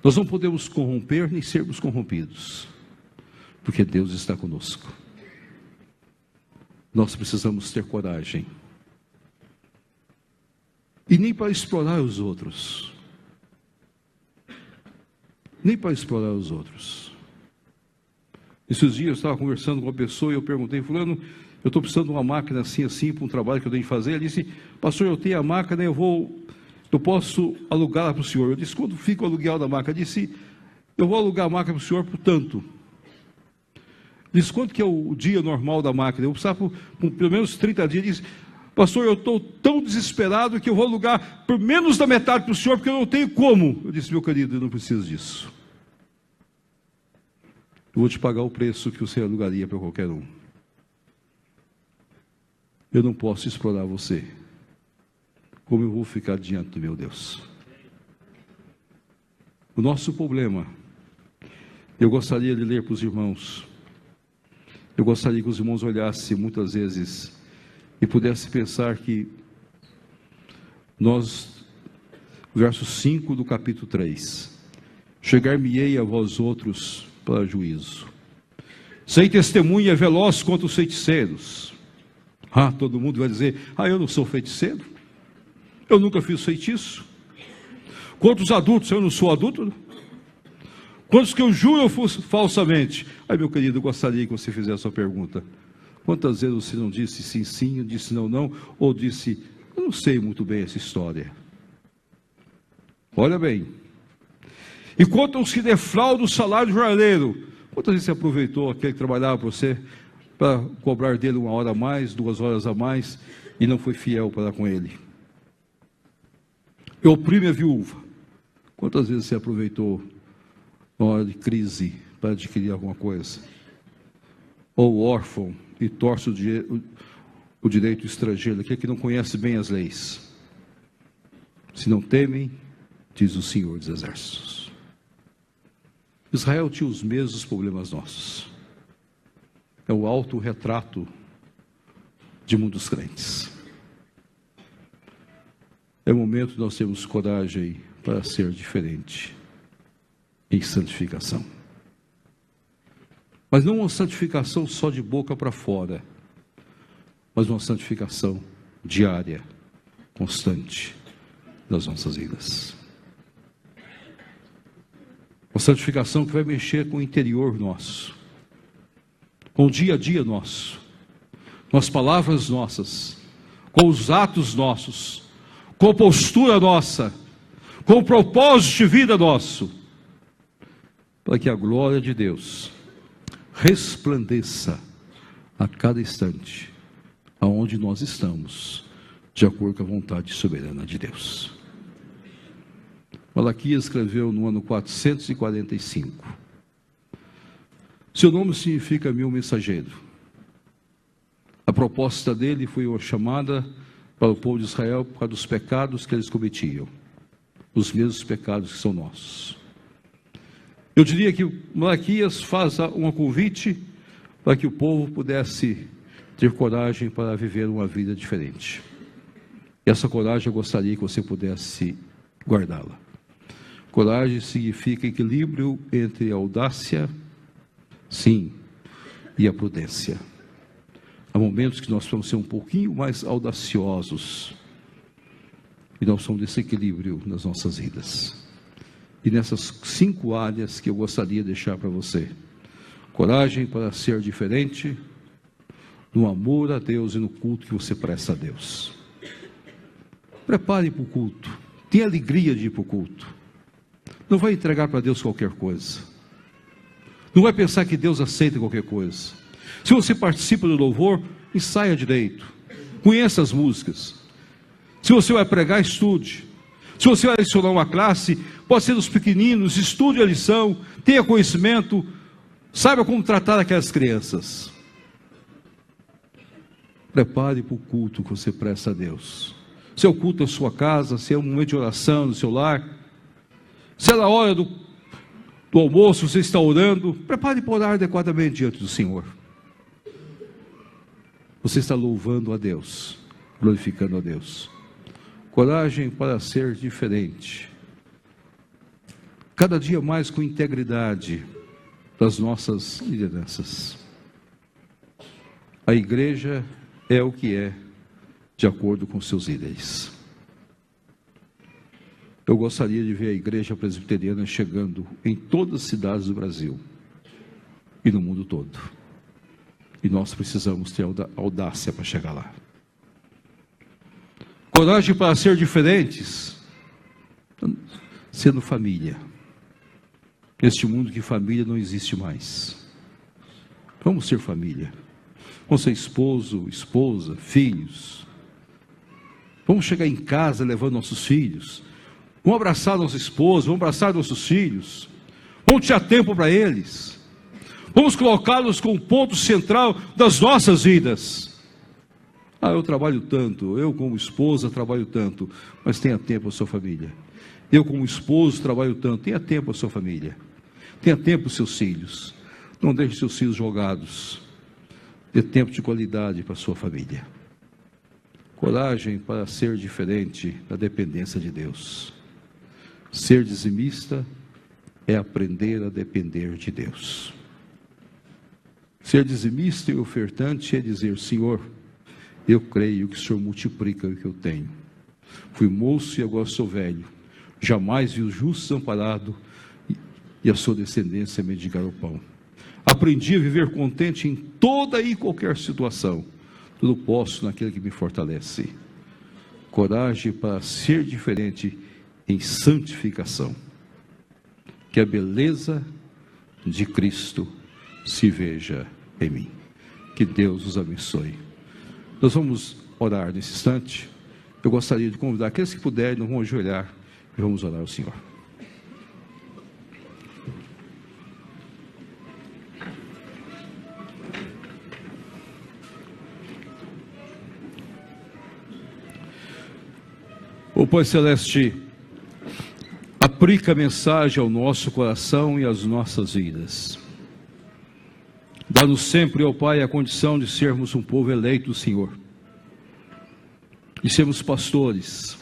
Speaker 1: Nós não podemos corromper nem sermos corrompidos, porque Deus está conosco. Nós precisamos ter coragem. E nem para explorar os outros. Nem para explorar os outros. Esses dias eu estava conversando com uma pessoa e eu perguntei: fulano, eu estou precisando de uma máquina assim, assim, para um trabalho que eu tenho que fazer. Ele disse: pastor, eu tenho a máquina, eu posso alugá-la para o senhor. Eu disse: quando fica o aluguel da máquina? Ele disse: eu vou alugar a máquina para o senhor por tanto. Ele disse: quanto que é o dia normal da máquina? Eu precisava por pelo menos 30 dias. Ele disse: pastor, eu estou tão desesperado que eu vou alugar por menos da metade para o senhor, porque eu não tenho como. Eu disse: meu querido, eu não preciso disso. Eu vou te pagar o preço que você alugaria para qualquer um. Eu não posso explorar você. Como eu vou ficar diante do meu Deus? O nosso problema, eu gostaria de ler para os irmãos. Eu gostaria que os irmãos olhassem muitas vezes e pudessem pensar que nós, verso 5 do capítulo 3, chegar-me-ei a vós outros para juízo. Sei testemunha veloz contra os feiticeiros. Todo mundo vai dizer: eu não sou feiticeiro, eu nunca fiz feitiço. Quantos adultos? Eu não sou adulto. Quantos que eu juro falsamente? Meu querido, eu gostaria que você fizesse a pergunta: quantas vezes você não disse sim, sim, disse não, não, ou disse: eu não sei muito bem essa história. Olha bem. E quanto aos que defraudam o salário do jornaleiro, quantas vezes você aproveitou aquele que trabalhava para você para cobrar dele 1 hora a mais, 2 horas a mais, e não foi fiel para com ele? E oprime a viúva. Quantas vezes você aproveitou na hora de crise para adquirir alguma coisa? Ou órfão e torce o direito estrangeiro, aquele que não conhece bem as leis. Se não temem, diz o Senhor dos Exércitos. Israel tinha os mesmos problemas nossos. É o autorretrato de muitos crentes. É o momento de nós termos coragem para ser diferente em santificação. Mas não uma santificação só de boca para fora, mas uma santificação diária, constante das nossas vidas. Uma santificação que vai mexer com o interior nosso, com o dia a dia nosso, com as palavras nossas, com os atos nossos, com a postura nossa, com o propósito de vida nosso, para que a glória de Deus resplandeça a cada instante, aonde nós estamos, de acordo com a vontade soberana de Deus. Malaquias escreveu no ano 445. Seu nome significa meu mensageiro. A proposta dele foi uma chamada para o povo de Israel por causa dos pecados que eles cometiam, os mesmos pecados que são nossos. Eu diria que Malaquias faz um convite para que o povo pudesse ter coragem para viver uma vida diferente. E essa coragem eu gostaria que você pudesse guardá-la. Coragem significa equilíbrio entre a audácia, sim, e a prudência. Há momentos que nós vamos ser um pouquinho mais audaciosos, e nós somos desse equilíbrio nas nossas vidas. E nessas 5 áreas que eu gostaria de deixar para você: coragem para ser diferente, no amor a Deus e no culto que você presta a Deus. Prepare para o culto, tenha alegria de ir para o culto. Não vai entregar para Deus qualquer coisa. Não vai pensar que Deus aceita qualquer coisa. Se você participa do louvor, ensaia direito. Conheça as músicas. Se você vai pregar, estude. Se você vai lecionar uma classe, pode ser dos pequeninos, estude a lição, tenha conhecimento, saiba como tratar aquelas crianças. Prepare para o culto que você presta a Deus. Se é o culto da sua casa, se é um momento de oração no seu lar, se é na hora do almoço, você está orando, prepare para orar adequadamente diante do Senhor. você está louvando a Deus, glorificando a Deus. Coragem para ser diferente. Cada dia mais com integridade das nossas lideranças. A igreja é o que é, de acordo com seus líderes. Eu gostaria de ver a igreja presbiteriana chegando em todas as cidades do Brasil e no mundo todo. E nós precisamos ter audácia para chegar lá. Coragem para ser diferentes, sendo família. Neste mundo que família não existe mais. Vamos ser família. Vamos ser esposo, esposa, filhos. Vamos chegar em casa levando nossos filhos. Vamos abraçar nossa esposa, vamos abraçar nossos filhos. Vamos tirar tempo para eles. Vamos colocá-los como ponto central das nossas vidas. Eu trabalho tanto, eu como esposa trabalho tanto, mas tenha tempo para sua família. Eu como esposo trabalho tanto, tenha tempo para sua família. Tenha tempo para os seus filhos. Não deixe seus filhos jogados. Dê tempo de qualidade para a sua família. Coragem para ser diferente da dependência de Deus. Ser dizimista é aprender a depender de Deus. Ser dizimista e ofertante é dizer: Senhor, eu creio que o Senhor multiplica o que eu tenho. Fui moço e agora sou velho. Jamais vi o justo desamparado e a sua descendência mendigar o pão. Aprendi a viver contente em toda e qualquer situação. Tudo posso naquele que me fortalece. Coragem para ser diferente em santificação. Que a beleza de Cristo se veja em mim. Que Deus os abençoe. Nós vamos orar nesse instante. Eu gostaria de convidar aqueles que puderem, não vão ajoelhar e vamos orar ao Senhor. Ó Pai Celeste, aplica a mensagem ao nosso coração e às nossas vidas. Dá-nos sempre, ó Pai, a condição de sermos um povo eleito do Senhor. E sermos pastores.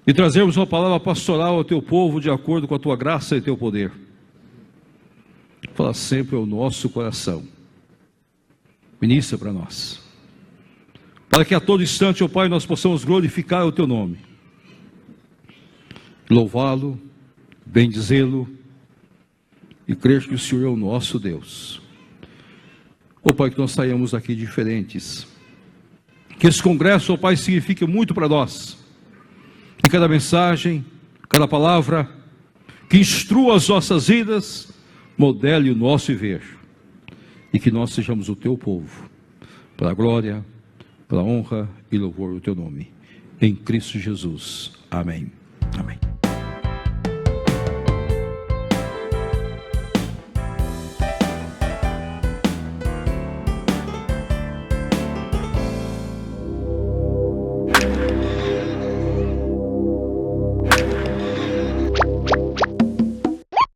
Speaker 1: E trazermos uma palavra pastoral ao Teu povo de acordo com a Tua graça e Teu poder. Fala sempre ao nosso coração. Ministra para nós. Para que a todo instante, ó Pai, nós possamos glorificar o Teu nome. Louvá-lo, bendizê-lo e crer que o Senhor é o nosso Deus. Ó Pai, que nós saiamos daqui diferentes. Que esse congresso, ó Pai, signifique muito para nós. Que cada mensagem, cada palavra, que instrua as nossas vidas, modele o nosso viver. E que nós sejamos o Teu povo, para a glória, para a honra e louvor do Teu nome. Em Cristo Jesus. Amém.